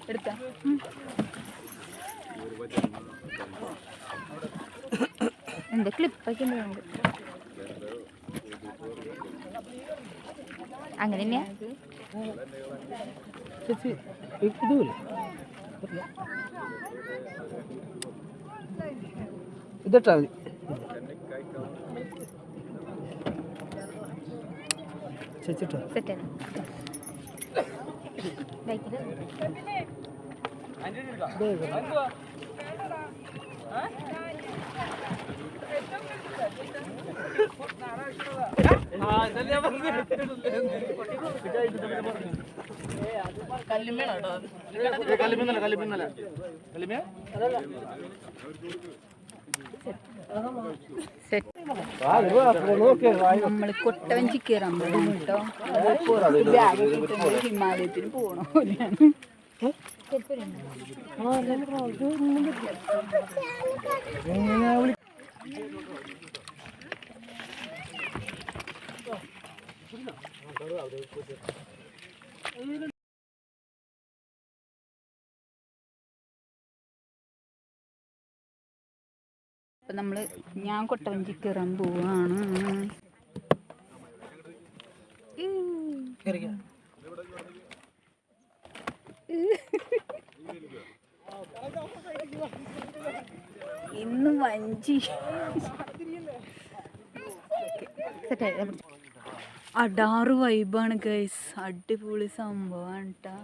എടുത്ത എന്താ ക്ലിപ്പൊക്കെ ഉണ്ട് അങ്ങനെ തന്നെയാ ഇതിട്ടാ മതി ചേച്ചിട്ടോ സെറ്റാണ് നമ്മള് കൊട്ടവഞ്ചി കയറാൻ പോകണം കേട്ടോ. ഹിമാലയത്തിന് പോണ പോലെയാണ്. അപ്പം ഞാൻ കൊട്ടവഞ്ചി കയറാൻ പോവാണ്. ഇന്ന് വഞ്ചി അടാറ് വൈബാണ് ഗൈസ്. അടിപൊളി സംഭവമാണ് കേട്ടോ.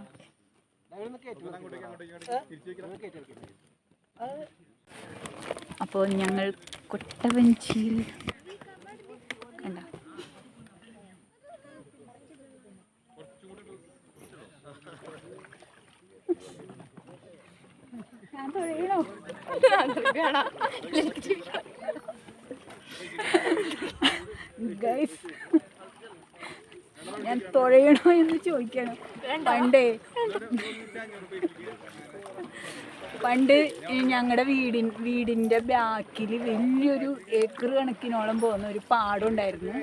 അപ്പോൾ ഞങ്ങൾ കൊട്ടവഞ്ചിയിൽ കണ്ട ഗൈസ് ഞാൻ തുഴയണോ എന്ന് ചോദിക്കണം. പണ്ട് ഞങ്ങളുടെ വീടിൻ്റെ ബാക്കിൽ വലിയൊരു ഏക്കർ കണക്കിനോളം പോകുന്ന ഒരു പാടം ഉണ്ടായിരുന്നു.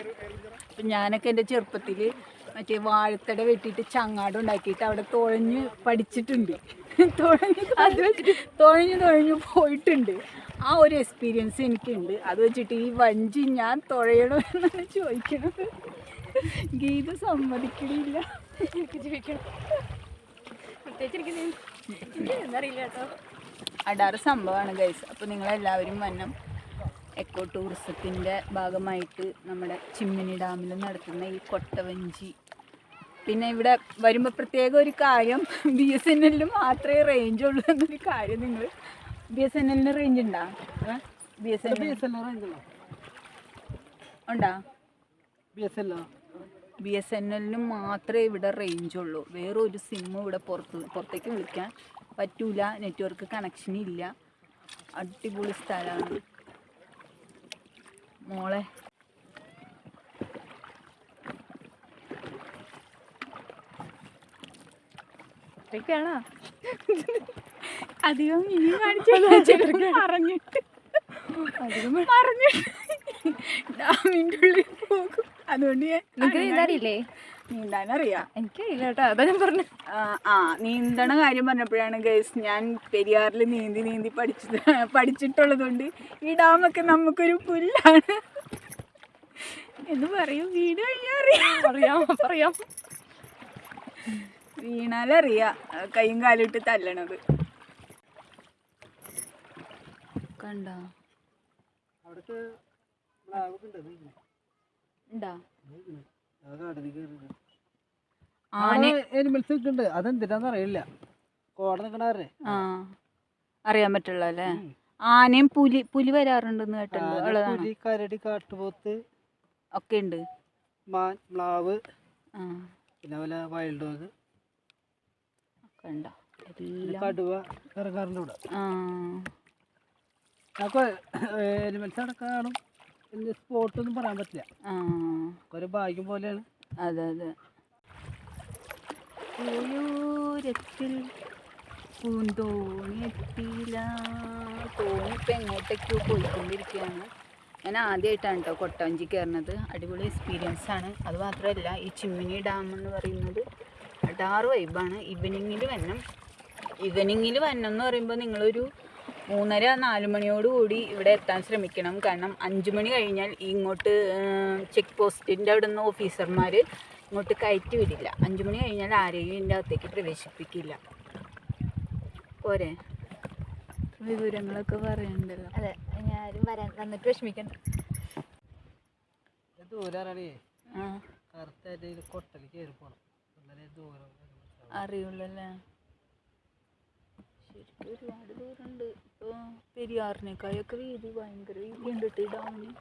അപ്പം ഞാനൊക്കെ എൻ്റെ ചെറുപ്പത്തിൽ മറ്റേ വാഴത്തട വെട്ടിയിട്ട് ചങ്ങാടം ഉണ്ടാക്കിയിട്ട് അവിടെ തുഴഞ്ഞ് പഠിച്ചിട്ടുണ്ട്. തുഴഞ്ഞു പോയിട്ടുണ്ട്. ആ ഒരു എക്സ്പീരിയൻസ് എനിക്കുണ്ട്. അത് വെച്ചിട്ട് ഈ വഞ്ചി ഞാൻ തുഴയണോ എന്നാണ് ചോദിക്കണത്. ഗീത സമ്മതിക്കണില്ല. ചോദിക്കണം എന്നറിയില്ല കേട്ടോ. അടാറ് സംഭവമാണ് ഗൈസ്. അപ്പോൾ നിങ്ങളെല്ലാവരും വന്നം എക്കോ ടൂറിസത്തിൻ്റെ ഭാഗമായിട്ട് നമ്മുടെ ചിമ്മിനി ഡാമിൽ നടത്തുന്ന ഈ കൊട്ടവഞ്ചി. പിന്നെ ഇവിടെ വരുമ്പോൾ പ്രത്യേക ഒരു കാര്യം, BSNL മാത്രമേ റേഞ്ച് ഉള്ളൂ എന്നൊരു കാര്യം. നിങ്ങൾ BSNL റേഞ്ച് ഉണ്ടോ? ഉണ്ടോ? BSNL മാത്രമേ ഇവിടെ റേഞ്ച് ഉള്ളൂ. വേറൊരു സിമ്മും ഇവിടെ പുറത്തേക്ക് വിളിക്കാൻ പറ്റൂല. നെറ്റ്വർക്ക് കണക്ഷൻ ഇല്ല. അടിപൊളി സ്ഥലമാണ് മോളെ. അധികം ഇനി പറഞ്ഞിട്ട് ഡാമിൻ്റെ ഉള്ളിൽ പോകും. അതുകൊണ്ട് നീന്താനറിയാം. എനിക്കറിയില്ല കേട്ടോ. അതാ ഞാൻ പറഞ്ഞു. നീന്തണ കാര്യം പറഞ്ഞപ്പോഴാണ് ഗൈസ് ഞാൻ പെരിയാറിൽ നീന്തി പഠിച്ചിട്ടുള്ളതുകൊണ്ട് ഈ ഡാമൊക്കെ നമുക്കൊരു പുല്ലാണ് എന്ന് പറയും. വീട് അറിയാം വീണാലറിയാം കൈയും കാലിട്ട് തല്ലണത്. കണ്ടോ? ഉണ്ടാ അതെന്തിനാന്ന് അറിയില്ല. അറിയാൻ പറ്റുള്ള അല്ലേ? ആനയും പുലി വരാറുണ്ടെന്ന് കേട്ടല്ലോ. കരടി, കാട്ടുപോത്ത് ഒക്കെ ഉണ്ട്. മാൻ, മ്ലാവ്, പിന്നെ പോലെ വൈൽഡ് ഡോഗ് ഒക്കെ ഉണ്ടോ? കടുവ ഇറങ്ങാറുണ്ട് ഇവിടെ. നമുക്ക് എനിമൽസ് അവിടെ കാണും. സ്പോട്ടൊന്നും പറയാൻ പറ്റില്ല. ഒരു ഭാഗ്യം പോലെയാണ്. അതെ. പൂയൂരത്തിൽ പൂന്തോണി എത്തിയില്ല. തോണി ഇപ്പം എങ്ങോട്ടേക്കോ പോയിക്കൊണ്ടിരിക്കുകയാണ്. ഞാൻ ആദ്യമായിട്ടാണ് കേട്ടോ കൊട്ടവഞ്ചി കയറുന്നത്. അടിപൊളി എക്സ്പീരിയൻസ് ആണ്. അത് മാത്രമല്ല ഈ ചിമ്മിനി ഡാം എന്ന് പറയുന്നത് അടാറ് വൈബാണ്. ഈവനിങ്ങിൽ വരണം എന്ന് പറയുമ്പോൾ നിങ്ങളൊരു 3:30-4 മണിയോട് കൂടി ഇവിടെ എത്താൻ ശ്രമിക്കണം. കാരണം 5 മണി കഴിഞ്ഞാൽ ഇങ്ങോട്ട് ചെക്ക് പോസ്റ്റിൻ്റെ അവിടെ നിന്ന് ഓഫീസർമാർ ഇങ്ങോട്ട് കയറ്റി വിടില്ല. 5 മണി കഴിഞ്ഞാൽ ആരെയും ഇതിൻ്റെ അകത്തേക്ക് പ്രവേശിപ്പിക്കില്ല. പോരെ, വിവരങ്ങളൊക്കെ പറയണ്ടല്ലോ. അതെ, ഞാനും വന്നിട്ട് വിഷമിക്കണ്ട. അറിയുള്ളല്ലേ, ശരിക്കും ഒരുപാട് ദൂരമുണ്ട്. ഇപ്പോൾ പെരിയാറിനേക്കായൊക്കെ വീതി ഭയങ്കര വീതി ഉണ്ട് കേട്ടോ ഈ ഡാമിന്.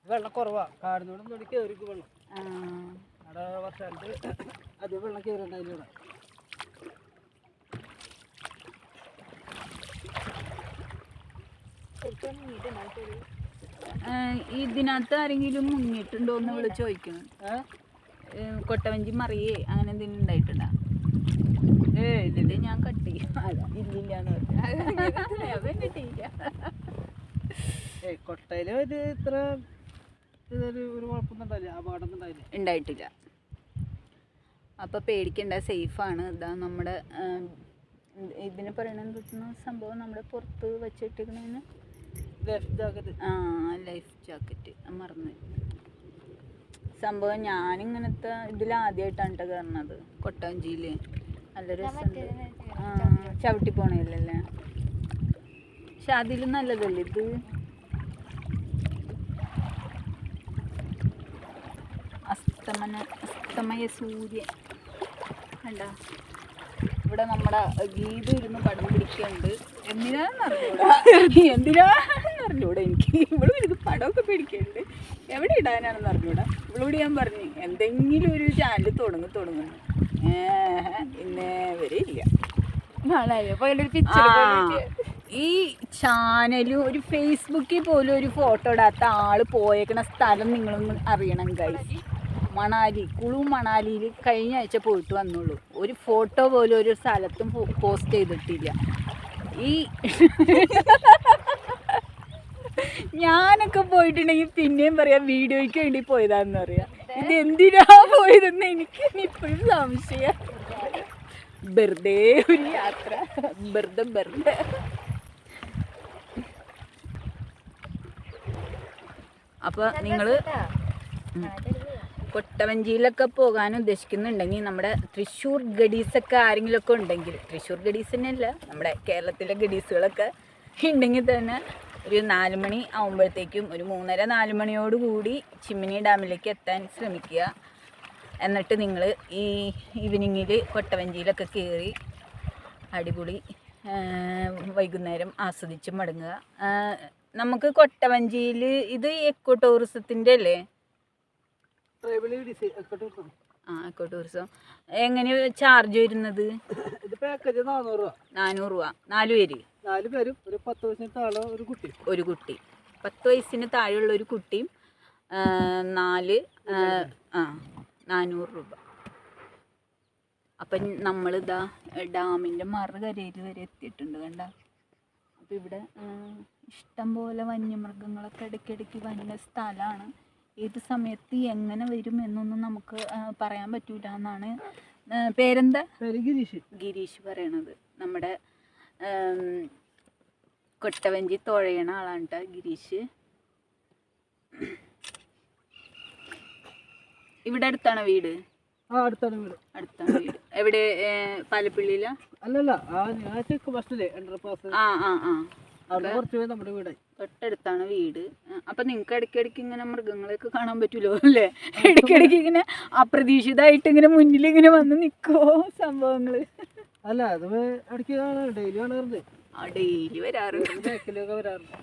വെള്ളം കുറവാ, കാടിനോട് കയറിക്ക് വെള്ളം. അവിടെ വർഷമായിട്ട് അത് വെള്ളം കയറിണ്ടായില്ല. ഇതിനകത്ത് ആരെങ്കിലും മുങ്ങിയിട്ടുണ്ടോ എന്ന് വിളിച്ച് ചോദിക്കണം. കൊട്ടവഞ്ചി മറിയേ അങ്ങനെ എന്തെങ്കിലും ഉണ്ടായിട്ടുണ്ടോ? ഇതിന്റെ ഞാൻ കട്ട് ചെയ്യും. അതാ ഇല്ലില്ലാന്ന് പറഞ്ഞു. കൊട്ടയില് ഇത്ര ഒരു കുഴപ്പമൊന്നും അപകടം ഉണ്ടായിട്ടില്ല. അപ്പൊ പേടിക്കണ്ട, സേഫാണ്. ഇതാ നമ്മുടെ ഇതിന് പറയണെന്ന് വെച്ചാൽ സംഭവം നമ്മുടെ പുറത്ത് വെച്ചിട്ടിരിക്കണേന് ലൈഫ് ജാക്കറ്റ് മറന്നു. സംഭവം ഞാനിങ്ങനത്തെ ഇതിലാദ്യമായിട്ടാണ് കേട്ടോ കയറുന്നത് കൊട്ടവഞ്ചിയിൽ. നല്ല രസമുണ്ട്. ചവിട്ടി പോണേലല്ലേ, പക്ഷെ അതിലും നല്ലതല്ലേ ഇത്. അസ്തമയ സൂര്യൻ കണ്ട. ഇവിടെ നമ്മുടെ ഗീത ഇരുന്ന് പടം പിടിക്കുന്നുണ്ട്. എന്തിനാണെന്ന് അറിഞ്ഞൂടാ എനിക്ക്. ഇവളും എനിക്ക് പടമൊക്കെ പിടിക്കുന്നുണ്ട്. എവിടെ ഇടാനാണെന്ന് അറിഞ്ഞൂടാ. ഇവളോട് ഞാൻ പറഞ്ഞു എന്തെങ്കിലും ഒരു ചാനൽ തുടങ്ങുന്നു. ഇന്നേ വരെ ഇല്ല. ഈ ചാനലും ഒരു ഫേസ്ബുക്കിൽ പോലും ഒരു ഫോട്ടോ ഇടാത്ത ആള് പോയേക്കണ സ്ഥലം നിങ്ങളൊന്ന് അറിയണം ഗൈസ്. മണാലി, കുളു മണാലിയിൽ കഴിഞ്ഞ ആഴ്ച പോയിട്ട് വന്നുള്ളൂ. ഒരു ഫോട്ടോ പോലും ഒരു സ്ഥലത്തും പോസ്റ്റ് ചെയ്തിട്ടില്ല. ഈ ഞാനൊക്കെ പോയിട്ടുണ്ടെങ്കിൽ പിന്നെയും പറയാം വീഡിയോയ്ക്ക് വേണ്ടി പോയതാന്ന് പറയാം. ഇത് എന്തിനാ പോയതെന്ന് എനിക്ക് ഇപ്പോഴും സംശയം. വെറുതെ ഒരു യാത്ര, വെറുതെ. അപ്പൊ നിങ്ങള് കൊട്ടവഞ്ചിയിലൊക്കെ പോകാൻ ഉദ്ദേശിക്കുന്നുണ്ടെങ്കിൽ നമ്മുടെ തൃശ്ശൂർ ഗഡീസൊക്കെ ആരെങ്കിലുമൊക്കെ ഉണ്ടെങ്കിൽ, തൃശ്ശൂർ ഗഡീസ് തന്നെയല്ല നമ്മുടെ കേരളത്തിലെ ഗഡീസുകളൊക്കെ ഉണ്ടെങ്കിൽ തന്നെ ഒരു 4 മണി ആകുമ്പോഴത്തേക്കും ഒരു 3:30-4 മണിയോട് കൂടി ചിമ്മിനി ഡാമിലേക്ക് എത്താൻ ശ്രമിക്കുക. എന്നിട്ട് നിങ്ങൾ ഈ ഈവനിങ്ങിൽ കൊട്ടവഞ്ചിയിലൊക്കെ കയറി അടിപൊളി വൈകുന്നേരം ആസ്വദിച്ച് മടങ്ങുക. നമുക്ക് കൊട്ടവഞ്ചിയിൽ ഇത് എക്കോ ടൂറിസത്തിൻ്റെ അല്ലേ? എക്കോ ടൂറിസം എങ്ങനെ ചാർജ് വരുന്നത്? 400 രൂപ 4 പേര്. 4 പേരും ഒരു 10 വയസ്സിന് താഴെ ഒരു കുട്ടി 10 വയസ്സിന് താഴെയുള്ള ഒരു കുട്ടിയും 400 രൂപ. അപ്പം നമ്മളിതാ ഡാമിൻ്റെ മറുകരയിൽ വരെ എത്തിയിട്ടുണ്ട് കണ്ട. അപ്പം ഇവിടെ ഇഷ്ടംപോലെ വന്യമൃഗങ്ങളൊക്കെ ഇടയ്ക്കിടയ്ക്ക് വരുന്ന സ്ഥലമാണ്. ഏത് സമയത്ത് എങ്ങനെ വരും എന്നൊന്നും നമുക്ക് പറയാൻ പറ്റൂല എന്നാണ്. പേരെന്താ? ഗിരീഷ് പറയണത്. നമ്മുടെ കൊട്ടവഞ്ചി തുഴയണ ആളാണ് കേട്ടോ ഗിരീഷ്. ഇവിടെ അടുത്താണ് വീട്? അടുത്താണ് വീട്. എവിടെ? പാലപ്പള്ളിയില? അല്ലല്ല, തൊട്ടടുത്താണ് വീട്. അപ്പൊ നിങ്ങക്ക് ഇടയ്ക്കിടയ്ക്ക് ഇങ്ങനെ മൃഗങ്ങളെയൊക്കെ കാണാൻ പറ്റൂലോ അല്ലേ? ഇടയ്ക്കിടയ്ക്ക് ഇങ്ങനെ അപ്രതീക്ഷിതമായിട്ട് ഇങ്ങനെ മുന്നിൽ ഇങ്ങനെ വന്ന് നിൽക്കുമോ സംഭവങ്ങള്? അല്ല, അത് ഇടയ്ക്ക് ഡെയിലി കാണാറുണ്ട്. ഡെയിലി വരാറുണ്ട്. ബാക്കിലൊക്കെ വരാറുണ്ട്.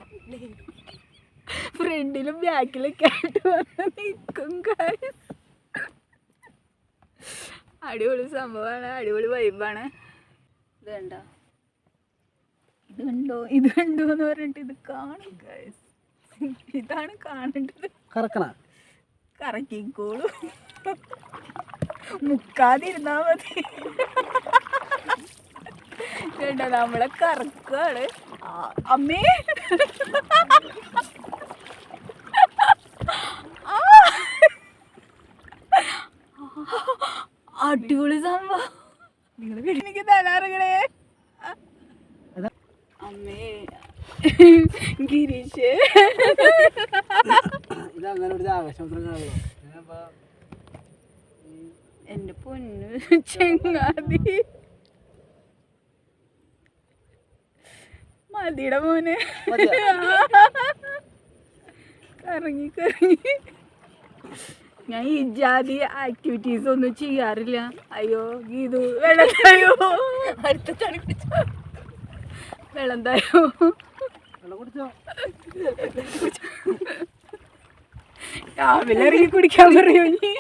ഫ്രണ്ടിലും ബാക്കിലൊക്കെ ആയിട്ട് വന്ന് നിൽക്കും. അടിപൊളി സംഭവമാണ്, അടിപൊളി വൈബാണ്. ഇത് കണ്ടോ എന്ന് പറഞ്ഞിട്ട് ഇത് കാണും ഗൈസ്. ഇതാണ് കാണേണ്ടത്. കറക്കിക്കോളൂ, മുക്കാതിരുന്നാ മതി. കേട്ടോ, നമ്മളെ കറക്കാണ്. അമ്മേ അടിപൊളി സംഭവം. എനിക്ക് തലാറങ്ങണേ അമ്മേ ഗിരീഷ്. ഇതങ്ങനെ ഒരു ആകാശമുദ്രങ്ങളാണല്ലോ. എന്റെ പൊന്നു ചെങ്ങാതി മതിയുടെ മോനെ കറങ്ങി കറങ്ങി. ഞാൻ ഈ ജാതി ആക്ടിവിറ്റീസ് ഒന്നും ചെയ്യാറില്ല. അയ്യോ ഗീതു വെള്ളം തായോ, അടുത്ത തണുപ്പിച്ച വെള്ളം തായോ. രാവിലെ ഇറങ്ങി കുടിക്കാൻ പറയൂ നീ.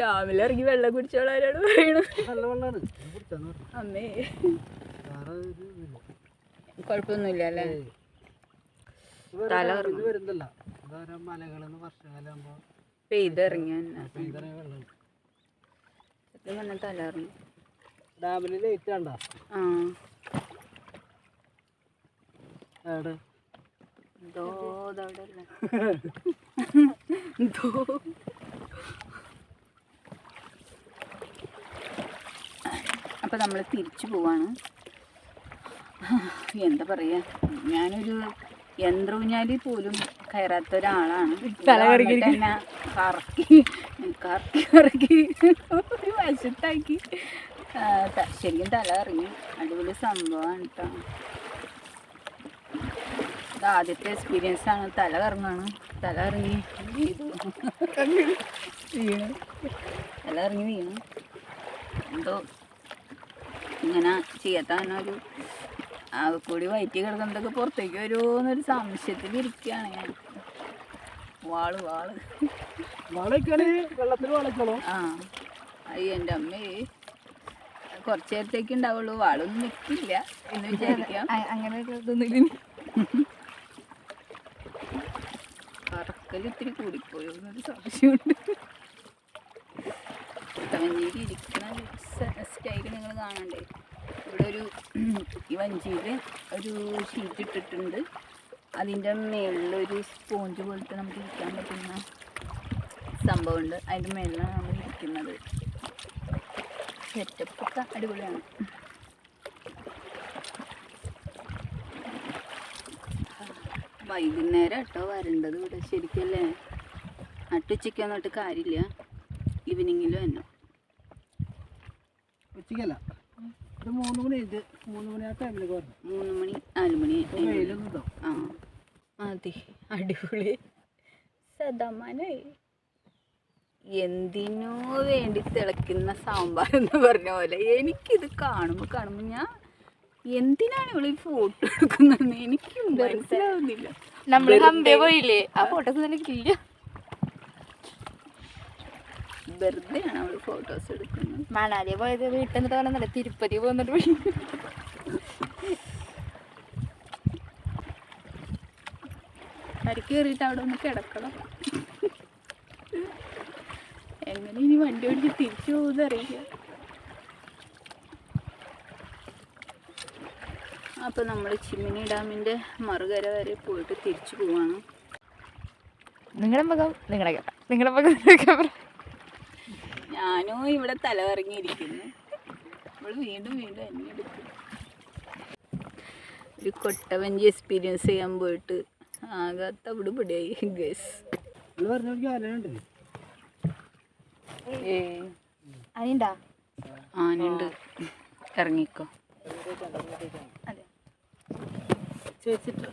രാവിലെ ഇറങ്ങി വെള്ളം കുടിച്ചോളാരോട് പറയണു. അമ്മേ കുഴപ്പമൊന്നുമില്ല അല്ലേ? തല പെയ്തിറങ്ങിയ തല ഇറങ്ങി. ഡാമില് ലേറ്റ് ആണ്ടാ. ആ അപ്പൊ നമ്മൾ തിരിച്ചു പോവാണ്. എന്താ പറയാ, ഞാനൊരു യന്ത്രൂഞ്ഞാലിൽ പോലും കയറാത്ത ഒരാളാണ്. തന്നെ കറക്കി കറക്കി കറക്കി ഒരു വശത്താക്കി ശരിക്കും തല ഇറങ്ങി. അടിപൊളി സംഭവമാണ് കേട്ടോ. ഇത് ആദ്യത്തെ എക്സ്പീരിയൻസ് ആണ്. തല കറങ്ങാണ്. തല ഇറങ്ങി വീണു. തല ഇറങ്ങി വീണു. എന്തോ ഇങ്ങനെ ചെയ്യാത്ത തന്നെ ഒരു കൂടി വയറ്റി കിടക്കുന്നതൊക്കെ പുറത്തേക്ക് വരുമോന്നൊരു സംശയത്തിൽ ഇരിക്കുകയാണ് ഞാൻ. വെള്ളത്തിൽ ആ അയ്യോ എൻ്റെ അമ്മേ, കുറച്ച് നേരത്തേക്ക് ഉണ്ടാവുള്ളൂ. വാളൊന്നും നിൽക്കില്ല എന്ന് വിചാരിക്കാം. അങ്ങനെ ഇതൊന്നും പറക്കൽ ഇത്തിരി കൂടിപ്പോയോ എന്നൊരു സംശയമുണ്ട്. വഞ്ചിയിൽ ഇരിക്കുന്ന സ്റ്റൈല് നിങ്ങൾ കാണണ്ടേ. ഇവിടെ ഒരു ഈ വഞ്ചിയിൽ ഒരു ഷീറ്റ് ഇട്ടിട്ടുണ്ട്. അതിൻ്റെ മുകളിലൊരു സ്പോഞ്ച് പോലത്തെ നമുക്ക് ഇരിക്കാൻ പറ്റുന്ന സംഭവമുണ്ട്. അതിൻ്റെ മുകളിലാണ് നമ്മൾ ഇരിക്കുന്നത്. സെറ്റപ്പൊക്കെ അടിപൊളിയാണ്. വൈകുന്നേരം കേട്ടോ വരേണ്ടത് ഇവിടെ ശരിക്കല്ലേ. നട്ടുച്ചയ്ക്ക് വന്നിട്ട് കാര്യമില്ല, ഈവനിങ്ങിലും തന്നെ. ഉച്ചക്കല്ല, 3 മണി 3 മണി ആ ടൈമിലേക്ക് വരണം. 3 മണി 4 മണി വെയിലൊന്നും. ആ അതെ, അടിപൊളി സദാമാനായി. എന്തിനോ വേണ്ടി തിളയ്ക്കുന്ന സാമ്പാർ എന്ന് പറഞ്ഞ പോലെ എനിക്കിത് കാണുമ്പോൾ ഞാൻ എന്തിനാണ് ഇവിടെ ഫോട്ടോ എടുക്കുന്നതെന്ന് എനിക്ക് മനസ്സിലാവുന്നില്ല. നമ്മൾ ഹംപേ പോയില്ലേ, ആ ഫോട്ടോസ് നിനക്കില്ല. വെറുതെയാണ് അവൾ ഫോട്ടോസ് എടുക്കുന്നത്. മണാലി പോയത് വീട്ടിൽ നിന്നിട്ട് പറഞ്ഞല്ലേ, തിരുപ്പതി പോന്നിട്ട് പോയി. കരക്ക് കയറിയിട്ട് അവിടെ ഒന്ന് കിടക്കണം. എങ്ങനെ ഇനി വണ്ടി ഓടിച്ച് തിരിച്ചു പോകുന്നത് അറിയില്ല. അപ്പോൾ നമ്മൾ ചിമ്മിനി ഡാമിൻ്റെ മറുകര വരെ പോയിട്ട് തിരിച്ചു പോവാണ്. നിങ്ങളുടെ മുഖം നിങ്ങളുടെ മുഖം ഞാനും ഇവിടെ തലകറങ്ങിയിരിക്കുന്നു. നമ്മൾ വീണ്ടും വീണ്ടും എന്നെ എടുക്കും. ഒരു കൊട്ടവഞ്ചി എക്സ്പീരിയൻസ് ചെയ്യാൻ പോയിട്ട് ആകാത്ത അവിടെ പിടിയായി ഗസ്. അനിണ്ടാ ആനുണ്ട്, ഇറങ്ങിക്കോ. അതെ ചേച്ചിട്ട്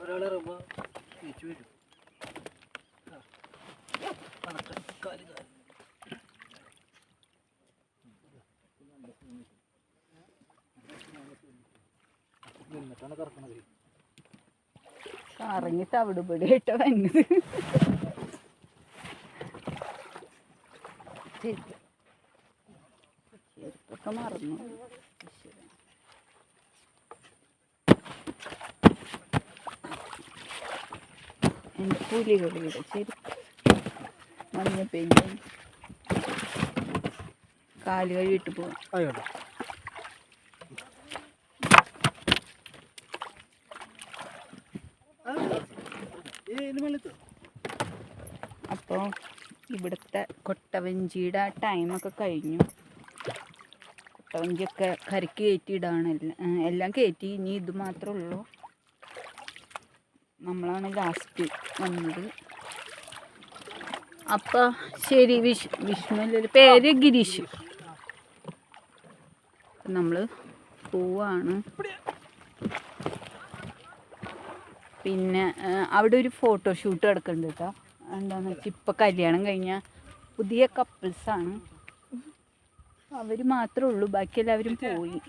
ഒരാൾ ഇറങ്ങുമ്പോൾ ചേച്ചി വരും. നിന്നിട്ടാണ് കറക്കണത്. കറങ്ങിട്ട് അവിടെ പിടിയായിട്ടോ വന്നത്. ചെരുപ്പൊക്കെ മറന്നു. എൻ്റെ പുലികളുടെ ചെരുപ്പ് മഞ്ഞ പെയിൻ്റ് കാല് കഴിയിട്ട് പോവാം. ആയിക്കോട്ടെ. ഈ വെള്ളത്തോ അപ്പോൾ ഇവിടുത്തെ കൊട്ടവഞ്ചിയുടെ ടൈമൊക്കെ കഴിഞ്ഞു. കൊട്ടവഞ്ചിയൊക്കെ കരയ്ക്ക് കയറ്റിയിടാണ് എല്ലാം കയറ്റി. ഇനി ഇത് മാത്രമേ ഉള്ളൂ. നമ്മളാണ് ലാസ്റ്റ് വന്നത്. അപ്പം ശരി. വിഷ്ണു പേര് ഗിരീഷ്. നമ്മൾ പോവാണ്. പിന്നെ അവിടെ ഒരു ഫോട്ടോഷൂട്ട് നടക്കുന്നുണ്ട് കേട്ടോ. എന്താണെന്ന് വെച്ചാൽ ഇപ്പം കല്യാണം കഴിഞ്ഞ പുതിയ കപ്പിൾസാണ്. അവർ മാത്രമേ ഉള്ളൂ, ബാക്കി എല്ലാവരും പോയി.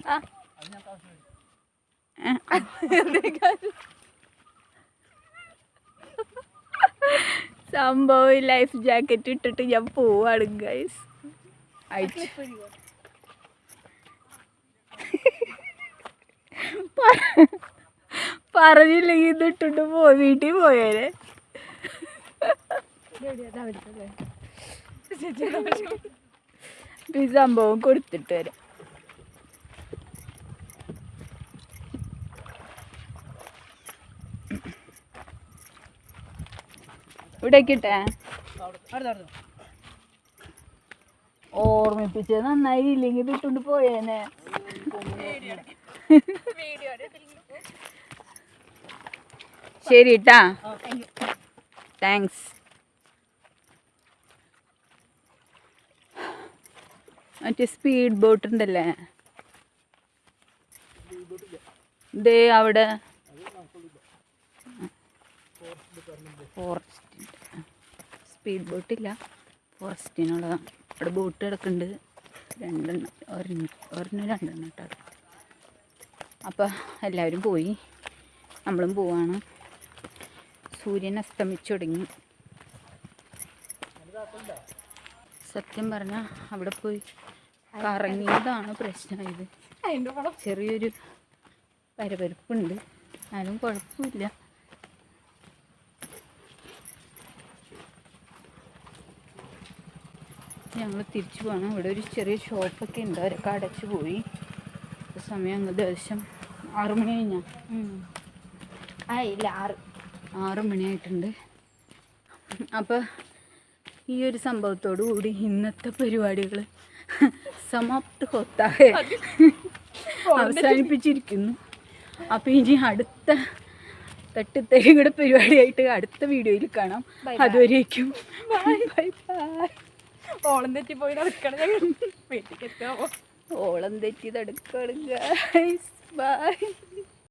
സംഭവം ലൈഫ് ജാക്കറ്റ് ഇട്ടിട്ട് ഞാൻ പോവാണ് ഗൈസ്. പറഞ്ഞില്ലെങ്കിൽ ഇത് ഇട്ടിട്ട് വീട്ടിൽ പോയേനെ. ഈ സംഭവം കൊടുത്തിട്ട് വരാം. ഇവിടെ കിട്ടേ ഓർമ്മിപ്പിച്ചത് നന്നായി. ഇല്ലെങ്കിൽ ഇത് ഇട്ടുകൊണ്ട് പോയേനെ. ശരി ട്ടാ, താങ്ക്സ്. മറ്റേ സ്പീഡ് ബോട്ട് ഉണ്ടല്ലേ, ദേ അവിടെ ഫോറസ്റ്റ് സ്പീഡ് ബോട്ടില്ല, ഫോറസ്റ്റിനുള്ളതാണ്. അവിടെ ബോട്ട് കിടക്കുന്നുണ്ട്. ഒരെണ്ണം രണ്ടെണ്ണം കേട്ടോ. അപ്പോൾ എല്ലാവരും പോയി, നമ്മളും പോവാണ്. സൂര്യൻ അസ്തമിച്ചു തുടങ്ങി. സത്യം പറഞ്ഞാൽ അവിടെ പോയി കറങ്ങിയതാണ് പ്രശ്നമായത്. ചെറിയൊരു പരപരപ്പുണ്ട്, എന്നാലും കുഴപ്പമില്ല. ഞങ്ങൾ തിരിച്ചു പോകണം. ഇവിടെ ഒരു ചെറിയ ഷോപ്പൊക്കെ ഉണ്ട്, അവരൊക്കെ അടച്ചു പോയി. സമയം ഏകദേശം 6 മണി കഴിഞ്ഞാൽ ഇല്ല 6 മണിയായിട്ടുണ്ട്. അപ്പോൾ ഈ ഒരു സംഭവത്തോടു കൂടി ഇന്നത്തെ പരിപാടികൾ സമാപ്ത ഹോത്താഹെ അവസാനിപ്പിച്ചിരിക്കുന്നു. അപ്പോൾ ഇനി അടുത്ത തട്ടിത്തരികളുടെ പരിപാടിയായിട്ട് അടുത്ത വീഡിയോയിൽ കാണാം. അതുവരേക്കും ബൈ ബൈ. ഓളം തെറ്റി പോയി നടക്കണം. വീട്ടിലേക്ക് എത്താമോ? ഓളം തെറ്റി നടക്കണം ഗൈസ്. ബൈ.